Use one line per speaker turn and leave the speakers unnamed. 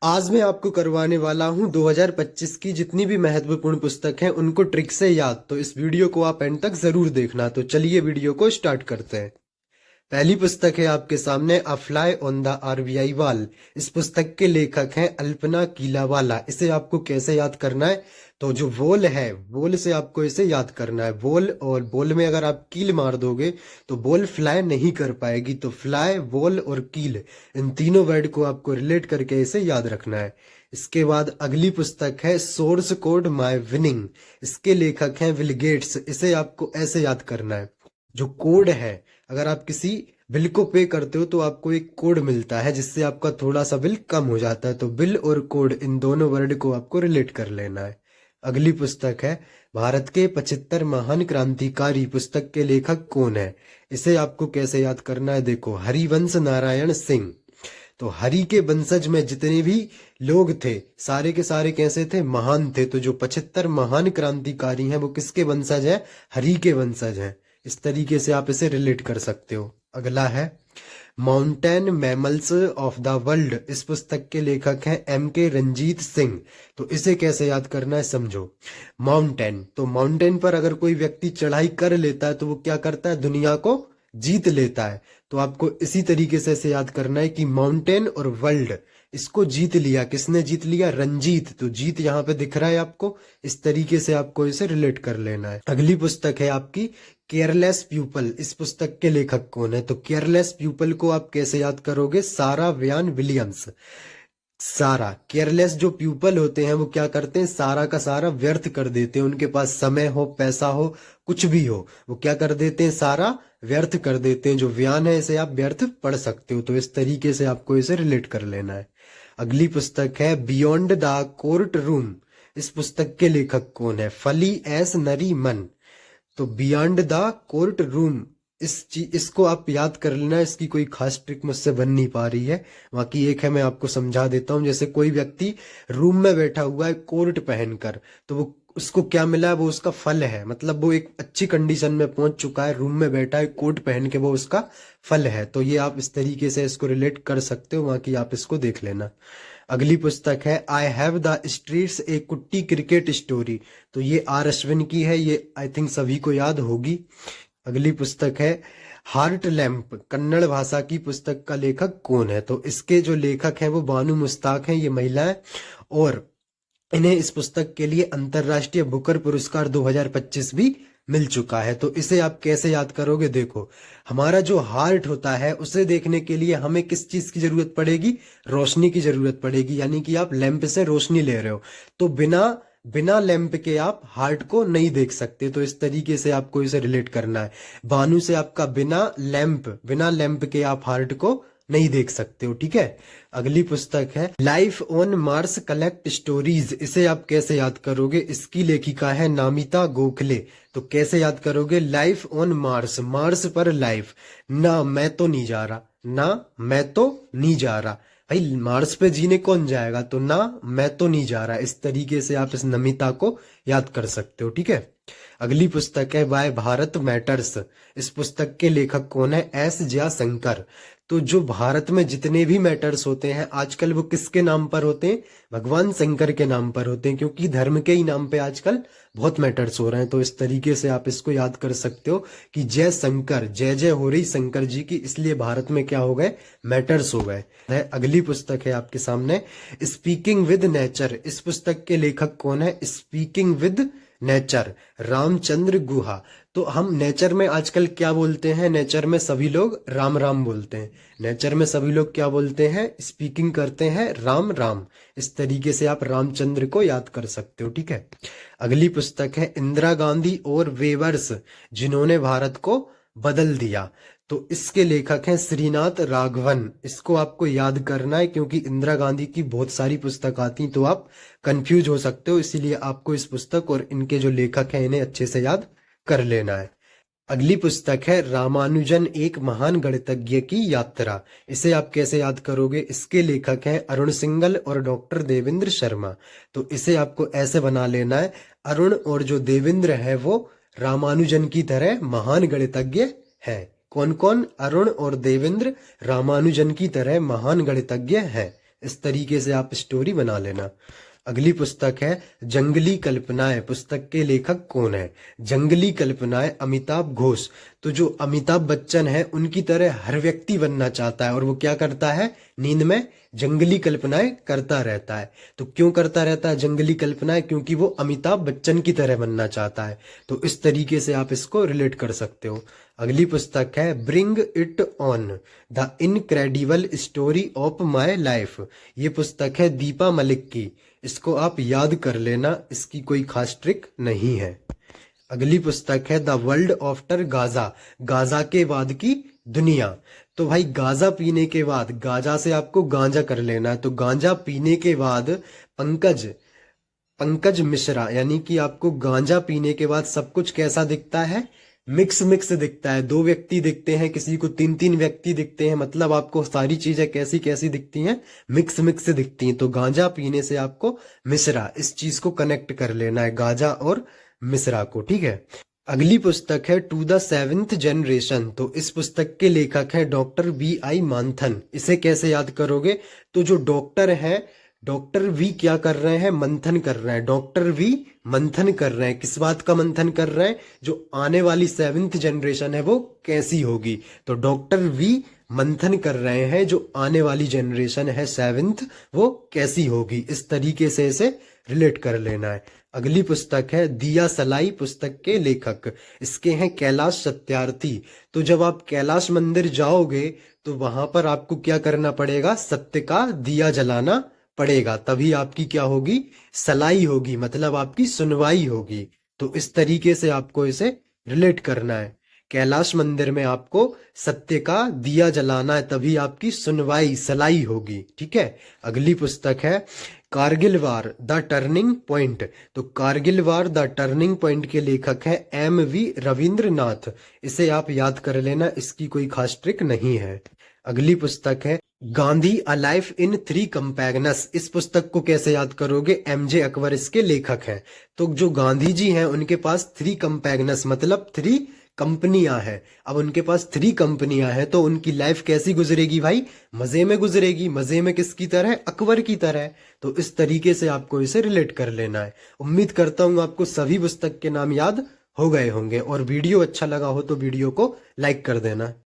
आज मैं आपको करवाने वाला हूं 2025 की जितनी भी महत्वपूर्ण पुस्तक हैं उनको ट्रिक से याद। तो इस वीडियो को आप एंड तक जरूर देखना। तो चलिए वीडियो को स्टार्ट करते हैं। पहली पुस्तक है आपके सामने अ fly on the RBI wall. इस पुस्तक के लेखक हैं अल्पना कीलावाला। इसे आपको कैसे याद करना है? तो जो वोल है, वोल से आपको इसे याद करना है। वोल और बोल में अगर आप कील मार दोगे तो बोल फ्लाई नहीं कर पाएगी। तो फ्लाई, वोल और कील, इन तीनों वर्ड को आपको रिलेट करके इसे याद रखना है। इसके बाद अगली पुस्तक है सोर्स कोड माय विनिंग। इसके लेखक हैं विल गेट्स। इसे आपको ऐसे याद करना है। जो कोड है, अगर आप किसी बिल को पे करते हो तो आपको एक कोड मिलता है जिससे आपका थोड़ा सा बिल कम हो जाता है। तो बिल और कोड, इन दोनों वर्ड को आपको रिलेट कर लेना है। अगली पुस्तक है भारत के 75 महान क्रांतिकारी। पुस्तक के लेखक कौन है? इसे आपको कैसे याद करना है? देखो, हरिवंश नारायण सिंह। तो हरि के वंशज में जितने भी लोग थे, सारे के सारे कैसे थे? महान थे। तो जो 75 महान क्रांतिकारी हैं वो किसके वंशज हैं? हरि के वंशज हैं। इस तरीके से आप इसे रिलेट कर सकते हो। अगला है mountain mammals of the world. इस पुस्तक के लेखक हैं एम के रंजीत सिंह। तो इसे कैसे याद करना है, समझो। माउंटेन, तो माउंटेन पर अगर कोई व्यक्ति चढ़ाई कर लेता है तो वो क्या करता है? दुनिया को जीत लेता है। तो आपको इसी तरीके से इसे याद करना है कि माउंटेन और वर्ल्ड, इसको जीत लिया। किसने जीत लिया? रंजीत। तो जीत यहाँ पे दिख रहा है आपको। इस तरीके से आपको इसे रिलेट कर लेना है। अगली पुस्तक है आपकी केयरलेस प्यूपल। इस पुस्तक के लेखक कौन है? तो केयरलेस प्यूपल को आप कैसे याद करोगे? सारा व्यान विलियम्स। सारा, केयरलेस जो प्यूपल होते हैं वो क्या करते हैं? सारा का सारा व्यर्थ कर देते हैं। उनके पास समय हो, पैसा हो, कुछ भी हो, वो क्या कर देते हैं? सारा व्यर्थ कर देते हैं। जो व्यान है इसे आप व्यर्थ पढ़ सकते हो। तो इस तरीके से आपको इसे रिलेट कर लेना है। अगली पुस्तक है बियॉन्ड द कोर्ट रूम। इस पुस्तक के लेखक कौन है? फली एस नरीमन। तो बियॉन्ड द कोर्ट रूम, इसको आप याद कर लेना। इसकी कोई खास ट्रिक मुझसे बन नहीं पा रही है। बाकी एक है, मैं आपको समझा देता हूँ। जैसे कोई व्यक्ति रूम में बैठा हुआ है कोर्ट पहनकर, तो वो उसको क्या मिला है? वो उसका फल है। मतलब वो एक अच्छी कंडीशन में पहुंच चुका है, रूम में बैठा है कोट पहन के, वो उसका फल है। तो ये आप इस तरीके से इसको रिलेट कर सकते हो। बाकी आप इसको देख लेना। अगली पुस्तक है आई हैव द स्ट्रीट्स ए कुट्टी क्रिकेट स्टोरी। तो ये आर अश्विन की है। ये आई थिंक सभी को याद होगी। अगली पुस्तक है हार्ट लैम्प। कन्नड़ भाषा की पुस्तक का लेखक कौन है? तो इसके जो लेखक हैं वो बानू मुश्ताक हैं। ये महिला है और इन्हें इस पुस्तक के लिए अंतरराष्ट्रीय बुकर पुरस्कार 2025 भी मिल चुका है। तो इसे आप कैसे याद करोगे? देखो, हमारा जो हार्ट होता है उसे देखने के लिए हमें किस चीज की जरूरत पड़ेगी? रोशनी की जरूरत पड़ेगी। यानी कि आप लैंप से रोशनी ले रहे हो, तो बिना बिना लैंप के आप हार्ट को नहीं देख सकते। तो इस तरीके से आपको इसे रिलेट करना है। बानू से आपका बिना लैंप के आप हार्ट को नहीं देख सकते हो। ठीक है। अगली पुस्तक है life on Mars collect stories. इसे आप कैसे याद करोगे? इसकी लेखिका है नामिता गोखले। तो कैसे याद करोगे? लाइफ ऑन मार्स, मार्स पर लाइफ। ना मैं तो नहीं जा रहा, ना मैं तो नहीं जा रहा। भाई मार्स पे जीने कौन जाएगा? तो ना मैं तो नहीं जा रहा। इस तरीके से आप इस नमिता को याद कर सकते हो। ठीक है। अगली पुस्तक है वाई भारत मैटर्स। इस पुस्तक के लेखक कौन है? एस जयशंकर। तो जो भारत में जितने भी मैटर्स होते हैं आजकल, वो किसके नाम पर होते हैं? भगवान शंकर के नाम पर होते हैं, क्योंकि धर्म के ही नाम पे आजकल बहुत मैटर्स हो रहे हैं। तो इस तरीके से आप इसको याद कर सकते हो कि जय शंकर, जय जय हो रही शंकर जी की, इसलिए भारत में क्या हो गए? मैटर्स हो गए। अगली पुस्तक है आपके सामने स्पीकिंग विद नेचर। इस पुस्तक के लेखक कौन है? Speaking with nature, Ramachandra Guha. तो हम नेचर में आजकल क्या बोलते हैं? नेचर में सभी लोग राम राम बोलते हैं। नेचर में सभी लोग क्या बोलते हैं? स्पीकिंग करते हैं राम राम। इस तरीके से आप रामचंद्र को याद कर सकते हो। ठीक है। अगली पुस्तक है इंदिरा गांधी और वेवर्स, जिन्होंने भारत को बदल दिया। तो इसके लेखक हैं श्रीनाथ राघवन। इसको आपको याद करना है क्योंकि इंदिरा गांधी की बहुत सारी पुस्तक आती तो आप कंफ्यूज हो सकते हो। इसीलिए आपको इस पुस्तक और इनके जो लेखक हैं इन्हें अच्छे से याद कर लेना है। अगली पुस्तक है रामानुजन एक महान गणितज्ञ की यात्रा। इसे आप कैसे याद करोगे? इसके लेखक हैं अरुण सिंघल और डॉक्टर देवेंद्र शर्मा। तो इसे आपको ऐसे बना लेना है, अरुण और जो देवेंद्र है वो रामानुजन की तरह महान गणितज्ञ है। कौन कौन? अरुण और देवेंद्र रामानुजन की तरह महान गणितज्ञ हैं। इस तरीके से आप स्टोरी बना लेना। अगली पुस्तक है जंगली कल्पनाएं। पुस्तक के लेखक कौन है? जंगली कल्पनाएं अमिताभ घोष। तो जो अमिताभ बच्चन है उनकी तरह हर व्यक्ति बनना चाहता है, और वो क्या करता है? नींद में जंगली कल्पनाएं करता रहता है। तो क्यों करता रहता है जंगली कल्पनाएं? क्योंकि वो अमिताभ बच्चन की तरह बनना चाहता है। तो इस तरीके से आप इसको रिलेट कर सकते हो। अगली पुस्तक है bring it on, the incredible story of my life. ये पुस्तक है दीपा मलिक की। इसको आप याद कर लेना, इसकी कोई खास ट्रिक नहीं है। अगली पुस्तक है the world after Gaza, Gaza के बाद की दुनिया। तो भाई गाजा पीने के बाद, गाजा से आपको गांजा कर लेना है, तो गांजा पीने के बाद पंकज पंकज मिश्रा, यानी कि आपको गांजा पीने के बाद सब कुछ कैसा दिखता है? मिक्स मिक्स दिखता है। दो व्यक्ति दिखते हैं, किसी को तीन तीन व्यक्ति दिखते हैं, मतलब आपको सारी चीजें कैसी कैसी दिखती हैं? मिक्स मिक्स दिखती हैं। तो गांजा पीने से आपको मिश्रा, इस चीज को कनेक्ट कर लेना है, गांजा और मिश्रा को, ठीक है। अगली पुस्तक है टू द सेवेंथ जनरेशन। तो इस पुस्तक के लेखक हैं डॉक्टर बी.आई. मानथन। इसे कैसे याद करोगे? तो जो डॉक्टर है, डॉक्टर वी क्या कर रहे हैं? मंथन कर रहे हैं। डॉक्टर वी मंथन कर रहे हैं। किस बात का मंथन कर रहे हैं? जो आने वाली सेवेंथ जनरेशन है वो कैसी होगी। तो डॉक्टर वी मंथन कर रहे हैं, जो आने वाली जनरेशन है सेवेंथ, वो कैसी होगी। इस तरीके से इसे रिलेट कर लेना है। अगली पुस्तक है दिया सलाई। पुस्तक के लेखक इसके हैं कैलाश सत्यार्थी। तो जब आप कैलाश मंदिर जाओगे तो वहां पर आपको क्या करना पड़ेगा? सत्य का दिया जलाना पड़ेगा, तभी आपकी क्या होगी? सलाई होगी, मतलब आपकी सुनवाई होगी। तो इस तरीके से आपको इसे रिलेट करना है। कैलाश मंदिर में आपको सत्य का दिया जलाना है, तभी आपकी सुनवाई, सलाई होगी, ठीक है। अगली पुस्तक है कारगिल वार द टर्निंग पॉइंट। तो कारगिल वार द टर्निंग पॉइंट के लेखक है M.V. रविंद्रनाथ। इसे आप याद कर लेना, इसकी कोई खास ट्रिक नहीं है। अगली पुस्तक है Gandhi a life in three campaigns. इस पुस्तक को कैसे याद करोगे? M.J. अकबर इसके लेखक हैं। तो जो गांधी जी हैं उनके पास थ्री कंपैगनस, मतलब थ्री कंपनियां हैं। अब उनके पास थ्री कंपनियां हैं, तो उनकी लाइफ कैसी गुजरेगी भाई? मजे में गुजरेगी। मजे में किसकी तरह? अकबर की तरह। तो इस तरीके से आपको इसे रिलेट कर लेना है। उम्मीद करता हूं आपको सभी पुस्तक के नाम याद हो गए होंगे, और वीडियो अच्छा लगा हो तो वीडियो को लाइक कर देना।